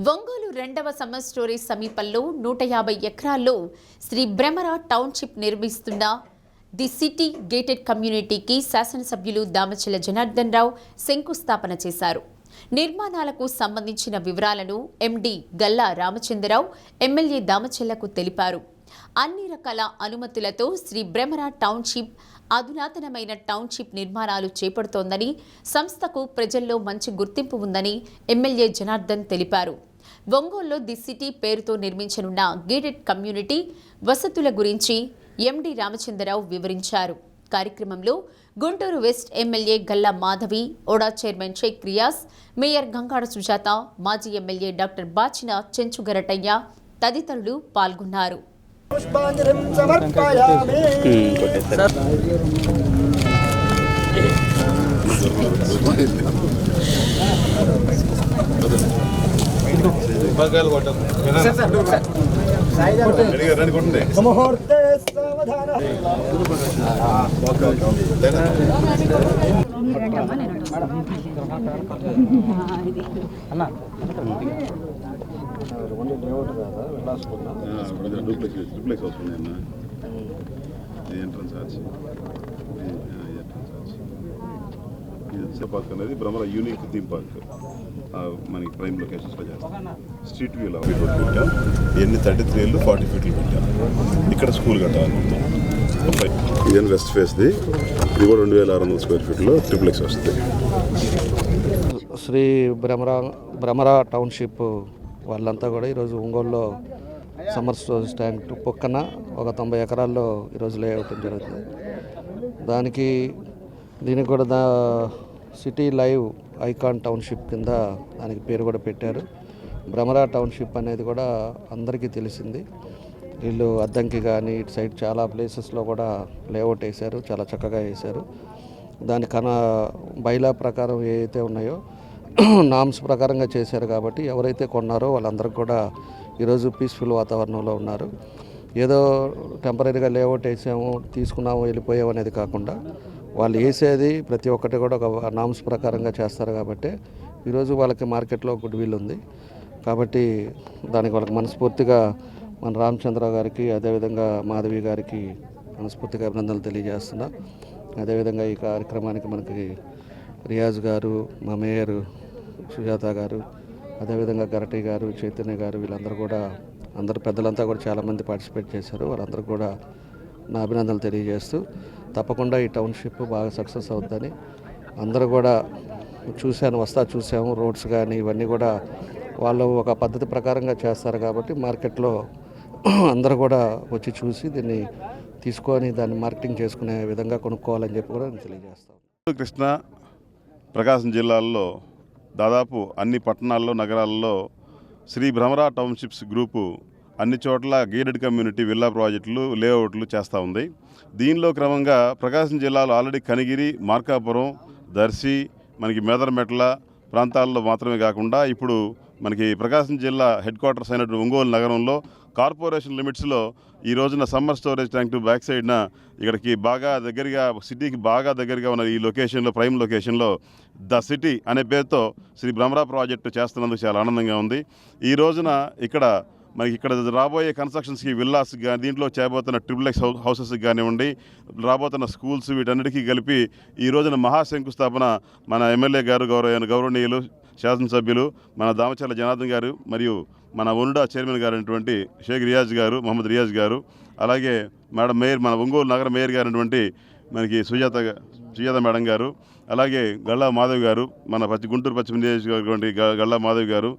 ఒంగోలు 2వ summer storage సమీపంలో 150 ఎకరాల్లో శ్రీ భ్రమర టౌన్షిప్ నిర్మిస్తున్న ది సిటీ గేటెడ్ కమ్యూనిటీకి శాసనసభ్యులు దామచల జనార్దన్ రావు శంకుస్థాపన చేశారు. నిర్మాణాలకు సంబంధించిన వివరాలను ఎండి గల్లా రామచంద్రరావు ఎమ్మెల్యే దామచల్లకు తెలిపారు. అన్ని రకాల అనుమతులతో శ్రీ భ్రమర టౌన్షిప్ అధునాతనమైన టౌన్షిప్ నిర్మాణాలు చేపడుతోందని, సంస్థకు ప్రజల్లో మంచి గుర్తింపు ఉందని ఎమ్మెల్యే జనార్దన్ తెలిపారు. ఒంగోలులో ది సిటీ పేరుతో నిర్మించనున్న గేటెడ్ కమ్యూనిటీ వసతుల గురించి ఎండి రామచంద్రరావు వివరించారు. కార్యక్రమంలో Guntur west MLA Galla Madhavi, ODA chairman Sheikh Riyaz, mayor Gangada Sujatha, మాజీ ఎమ్మెల్యే డాక్టర్ బాచిన చెంచుగరటయ్య తదితరులు పాల్గొన్నారు. డూప్లెక్స్ వస్తుంది అన్న. ఎంట్రన్స్ ఆర్చ్ ఇది పార్క్ అనేది భ్రమర యూనిక్ థీమ్ పార్క్ మనకి ప్రైమ్ లొకేషన్స్లో చేస్తాం. స్ట్రీట్ వ్యూలో పెట్టాం. ఎన్ని 33 ఏళ్ళు 40 ఫీట్లు పెట్టాం. ఇక్కడ స్కూల్ కట్టాలి. ఇదేం వెస్ట్ ఫేస్ది. ఇది కూడా 2600 స్క్వేర్ ఫీట్లో ట్రిప్లెక్స్ వస్తుంది. శ్రీ భ్రమర టౌన్షిప్ వాళ్ళంతా కూడా ఈరోజు ఒంగోలులో సమ్మర్ స్టోరేజ్ ట్యాంక్ పక్కన ఒక 90 ఎకరాల్లో ఈరోజు లేఅవుట్ జరుగుతుంది. దీనికి కూడా సిటీ లైవ్ ఐకాన్ టౌన్షిప్ కింద దానికి పేరు కూడా పెట్టారు. భ్రమర టౌన్షిప్ అనేది కూడా అందరికీ తెలిసింది. వీళ్ళు అద్దంకి కానీ ఇటు సైడ్ చాలా ప్లేసెస్లో కూడా లేఅవుట్ వేశారు, చాలా చక్కగా వేశారు. దానికన్నా బైలా ప్రకారం ఏవైతే ఉన్నాయో నామ్స్ ప్రకారంగా చేశారు కాబట్టి ఎవరైతే కొన్నారో వాళ్ళందరికీ కూడా ఈరోజు పీస్ఫుల్ వాతావరణంలో ఉన్నారు. ఏదో టెంపరీగా లేఅవుట్ వేసాము, తీసుకున్నాము, వెళ్ళిపోయాము అనేది కాకుండా వాళ్ళు వేసేది ప్రతి ఒక్కటి కూడా ఒక నామ్స్ ప్రకారంగా చేస్తారు కాబట్టి ఈరోజు వాళ్ళకి మార్కెట్లో గుడ్ విల్ ఉంది. కాబట్టి దానికి వాళ్ళకి మనస్ఫూర్తిగా మన రామచంద్రరావు గారికి, అదేవిధంగా మాధవి గారికి మనస్ఫూర్తిగా అభినందనలు తెలియజేస్తున్నా. అదేవిధంగా ఈ కార్యక్రమానికి మనకి రియాజ్ గారు, మా మేయర్ సుజాత గారు, అదేవిధంగా గరటి గారు, చైతన్య గారు, వీళ్ళందరూ కూడా అందరు పెద్దలంతా కూడా చాలామంది పార్టిసిపేట్ చేశారు. వాళ్ళందరూ కూడా నా అభినందనలు తెలియజేస్తూ తప్పకుండా ఈ టౌన్షిప్ బాగా సక్సెస్ అవుతుందని అందరూ కూడా చూసాము. రోడ్స్ కానీ ఇవన్నీ కూడా వాళ్ళు ఒక పద్ధతి ప్రకారంగా చేస్తారు కాబట్టి మార్కెట్లో అందరూ కూడా వచ్చి చూసి దీన్ని తీసుకొని దాన్ని మార్కెటింగ్ చేసుకునే విధంగా కొనుక్కోవాలని చెప్పి కూడా నేను తెలియజేస్తాను. కృష్ణా, ప్రకాశం జిల్లాల్లో దాదాపు అన్ని పట్టణాల్లో, నగరాల్లో శ్రీ భ్రమర టౌన్షిప్స్ గ్రూపు అన్ని చోట్ల గేటెడ్ కమ్యూనిటీ విల్లా ప్రాజెక్టులు, లేఅవుట్లు చేస్తూ ఉంది. దీనిలో క్రమంగా ప్రకాశం జిల్లాలో ఆల్రెడీ కనిగిరి, మార్కాపురం, దర్శి, మనకి మేదరమెట్ల ప్రాంతాల్లో మాత్రమే కాకుండా ఇప్పుడు మనకి ప్రకాశం జిల్లా హెడ్ క్వార్టర్స్ అయినటువంటి ఒంగోలు నగరంలో కార్పొరేషన్ లిమిట్స్లో ఈ రోజున సమ్మర్ స్టోరేజ్ ట్యాంక్ బ్యాక్ సైడ్న ఇక్కడికి బాగా దగ్గరగా, సిటీకి బాగా దగ్గరగా ఉన్న ఈ లొకేషన్లో, ప్రైమ్ లొకేషన్లో ద సిటీ అనే పేరుతో శ్రీ భ్రమర ప్రాజెక్టు చేస్తున్నందుకు చాలా ఆనందంగా ఉంది. ఈ రోజున మనకి ఇక్కడ రాబోయే కన్స్ట్రక్షన్స్కి, విల్లాస్ కానీ, దీంట్లో చేయబోతున్న ట్రిప్లెక్స్ హౌసెస్కి కానివ్వండి, రాబోతున్న స్కూల్స్, వీటన్నిటికీ కలిపి ఈ రోజున మహాశంకుస్థాపన మన ఎమ్మెల్యే గారు, గౌరవనీయులు శాసనసభ్యులు మన దామచల జనార్దన్ గారు, మరియు మన ఒనుడా చైర్మన్ గారు అయినటువంటి షేక్ రియాజ్ గారు, మహమ్మద్ రియాజ్ గారు, అలాగే మేడం మేయర్, మన ఒంగోలు నగర మేయర్ గారు అయినటువంటి మనకి సుజాత మేడం గారు, అలాగే గల్లా మాధవ్ గారు, మన గుంటూరు పశ్చిమ నియోజకవర్గం గల్లా మాధవ్ గారు,